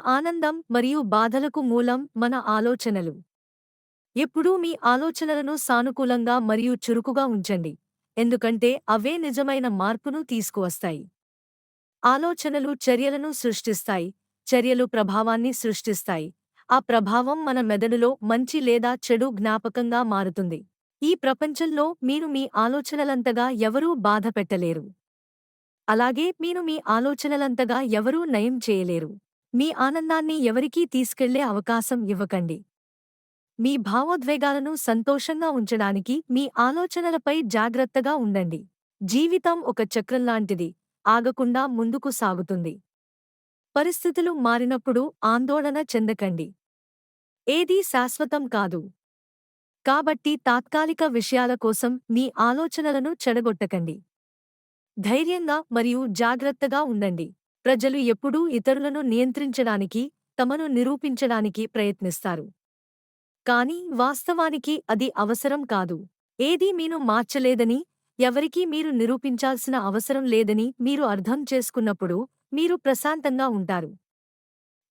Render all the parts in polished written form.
ఆనందం మరియు బాధలకు మూలం మన ఆలోచనలు. ఎప్పుడూ మీ ఆలోచనలను సానుకూలంగా మరియు చురుకుగా ఉంచండి, ఎందుకంటే అవే నిజమైన మార్పును తీసుకువస్తాయి. ఆలోచనలు చర్యలను సృష్టిస్తాయి, చర్యలు ప్రభావాన్ని సృష్టిస్తాయి. ఆ ప్రభావం మన మెదడులో మంచి లేదా చెడు జ్ఞాపకంగా మారుతుంది. ఈ ప్రపంచంలో మీరు మీ ఆలోచనలంతగా ఎవరూ బాధ పెట్టలేరు. అలాగే మీరు మీ ఆలోచనలంతగా ఎవరూ నయం చేయలేరు. మీ ఆనందాన్ని ఎవరికీ తీసుకెళ్లే అవకాశం ఇవ్వకండి. మీ భావోద్వేగాలను సంతోషంగా ఉంచడానికి మీ ఆలోచనలపై జాగ్రత్తగా ఉండండి. జీవితం ఒక చక్రంలాంటిది, ఆగకుండా ముందుకు సాగుతుంది. పరిస్థితులు మారినప్పుడు ఆందోళన చెందకండి. ఏదీ శాశ్వతం కాదు. కాబట్టి తాత్కాలిక విషయాల కోసం మీ ఆలోచనలను చెడగొట్టకండి. ధైర్యంగా మరియు జాగ్రత్తగా ఉండండి. ప్రజలు ఎప్పుడూ ఇతరులను నియంత్రించడానికి, తమను నిరూపించడానికి ప్రయత్నిస్తారు. కానీ వాస్తవానికి అది అవసరం కాదు. ఏదీ మీను మార్చలేదని, ఎవరికీ మీరు నిరూపించాల్సిన అవసరం లేదని మీరు అర్థం చేసుకున్నప్పుడు మీరు ప్రశాంతంగా ఉంటారు.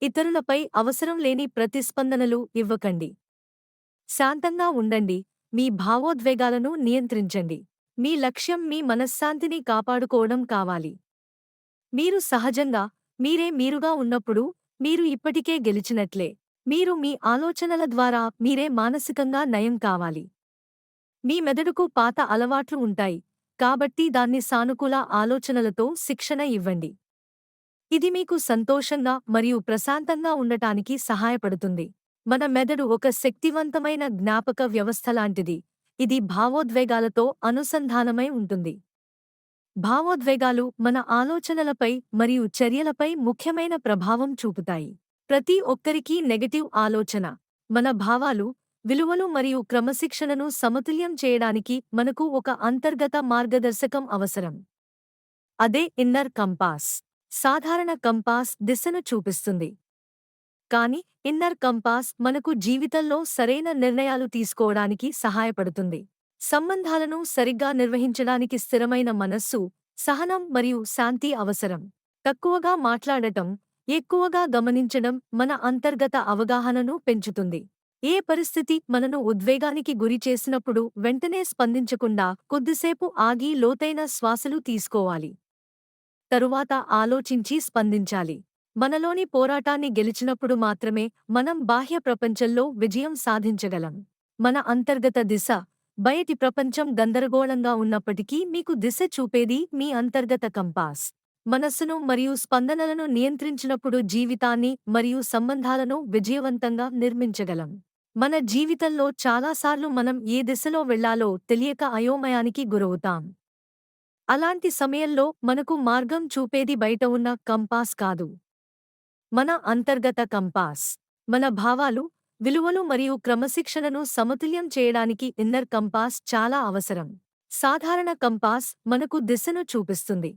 ఇతరులపై అవసరం లేని ప్రతిస్పందనలు ఇవ్వకండి. శాంతంగా ఉండండి, మీ భావోద్వేగాలను నియంత్రించండి. మీ లక్ష్యం మీ మనశ్శాంతిని కాపాడుకోవడం కావాలి. మీరు సహజంగా, మీరే మీరుగా ఉన్నప్పుడు మీరు ఇప్పటికే గెలిచినట్లే. మీరు మీ ఆలోచనల ద్వారా మీరే మానసికంగా నయం కావాలి. మీ మెదడుకు పాత అలవాట్లు ఉంటాయి, కాబట్టి దాన్ని సానుకూల ఆలోచనలతో శిక్షణ ఇవ్వండి. ఇది మీకు సంతోషంగా మరియు ప్రశాంతంగా ఉండటానికి సహాయపడుతుంది. మన మెదడు ఒక శక్తివంతమైన జ్ఞాపక వ్యవస్థలాంటిది, ఇది భావోద్వేగాలతో అనుసంధానమై ఉంటుంది. భావోద్వేగాలు మన ఆలోచనలపై మరియు చర్యలపై ముఖ్యమైన ప్రభావం చూపుతాయి. ప్రతి ఒక్కరికీ నెగటివ్ ఆలోచన, మన భావాలు, విలువలు మరియు క్రమశిక్షణను సమతుల్యం చేయడానికి మనకు ఒక అంతర్గత మార్గదర్శకం అవసరం. అదే ఇన్నర్ కంపాస్. సాధారణ కంపాస్ దిశను చూపిస్తుంది, కానీ ఇన్నర్ కంపాస్ మనకు జీవితంలో సరైన నిర్ణయాలు తీసుకోవడానికి సహాయపడుతుంది. సంబంధాలను సరిగ్గా నిర్వహించడానికి స్థిరమైన మనస్సు, సహనం మరియు శాంతి అవసరం. తక్కువగా మాట్లాడటం, ఎక్కువగా గమనించడం మన అంతర్గత అవగాహనను పెంచుతుంది. ఏ పరిస్థితి మనను ఉద్వేగానికి గురి చేసినప్పుడు వెంటనే స్పందించకుండా కొద్దిసేపు ఆగి లోతైన శ్వాసలు తీసుకోవాలి. తరువాత ఆలోచించి స్పందించాలి. మనలోని పోరాటాన్ని గెలిచినప్పుడు మాత్రమే మనం బాహ్య ప్రపంచంలో విజయం సాధించగలం. మన అంతర్గత దిశ, బయటి ప్రపంచం గందరగోళంగా ఉన్నప్పటికీ మీకు దిశ చూపేది మీ అంతర్గత కంపాస్. మనస్సును మరియు స్పందనలను నియంత్రించినప్పుడు జీవితాన్ని మరియు సంబంధాలను విజయవంతంగా నిర్మించగలం. మన జీవితంలో చాలాసార్లు మనం ఏ దిశలో వెళ్లాలో తెలియక అయోమయానికి గురవుతాం. అలాంటి సమయంలో మనకు మార్గం చూపేది బయట ఉన్న కంపాస్ కాదు, మన అంతర్గత కంపాస్. మన భావాలు, విలువలు మరియు క్రమశిక్షణను సమతుల్యం చేయడానికి ఇన్నర్ కంపాస్ చాలా అవసరం. సాధారణ కంపాస్ మనకు దిశను చూపిస్తుంది,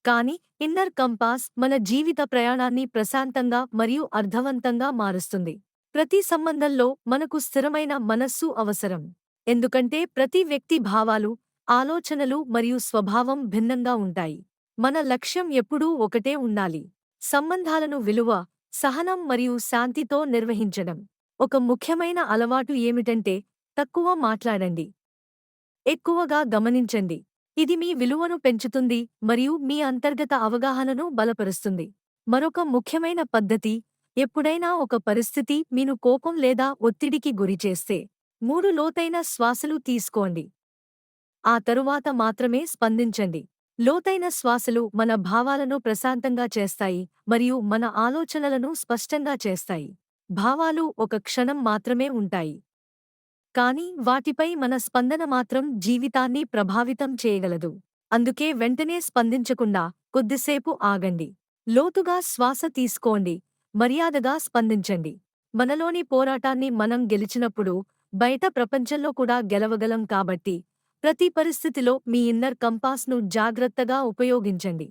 కానీ ఇన్నర్ కంపాస్ మన జీవిత ప్రయాణాన్ని ప్రశాంతంగా మరియు అర్థవంతంగా మారుస్తుంది. ప్రతి సంబంధంలో మనకు స్థిరమైన మనస్సు అవసరం, ఎందుకంటే ప్రతి వ్యక్తి భావాలు, ఆలోచనలు మరియు స్వభావం భిన్నంగా ఉంటాయి. మన లక్ష్యం ఎప్పుడూ ఒకటే ఉండాలి: సంబంధాలను విలువ, సహనం మరియు శాంతితో నిర్వహించడం. ఒక ముఖ్యమైన అలవాటు ఏమిటంటే తక్కువ మాట్లాడండి, ఎక్కువగా గమనించండి. ఇది మీ విలువను పెంచుతుంది మరియు మీ అంతర్గత అవగాహనను బలపరుస్తుంది. మరొక ముఖ్యమైన పద్ధతి: ఎప్పుడైనా ఒక పరిస్థితి మీను కోపం లేదా ఒత్తిడికి గురిచేస్తే 3 లోతైన శ్వాసలు తీసుకోండి. ఆ తరువాత మాత్రమే స్పందించండి. లోతైన శ్వాసలు మన భావాలను ప్రశాంతంగా చేస్తాయి మరియు మన ఆలోచనలను స్పష్టంగా చేస్తాయి. భావాలు ఒక క్షణం మాత్రమే ఉంటాయి, కానీ వాటిపై మన స్పందన మాత్రం జీవితాన్ని ప్రభావితం చేయగలదు. అందుకే వెంటనే స్పందించకుండా కొద్దిసేపు ఆగండి. లోతుగా శ్వాస తీసుకోండి, మర్యాదగా స్పందించండి. మనలోని పోరాటాన్ని మనం గెలిచినప్పుడు బయట ప్రపంచంలో కూడా గెలవగలం. కాబట్టి ప్రతి పరిస్థితిలో మీ ఇన్నర్ కంపాస్ను జాగ్రత్తగా ఉపయోగించండి.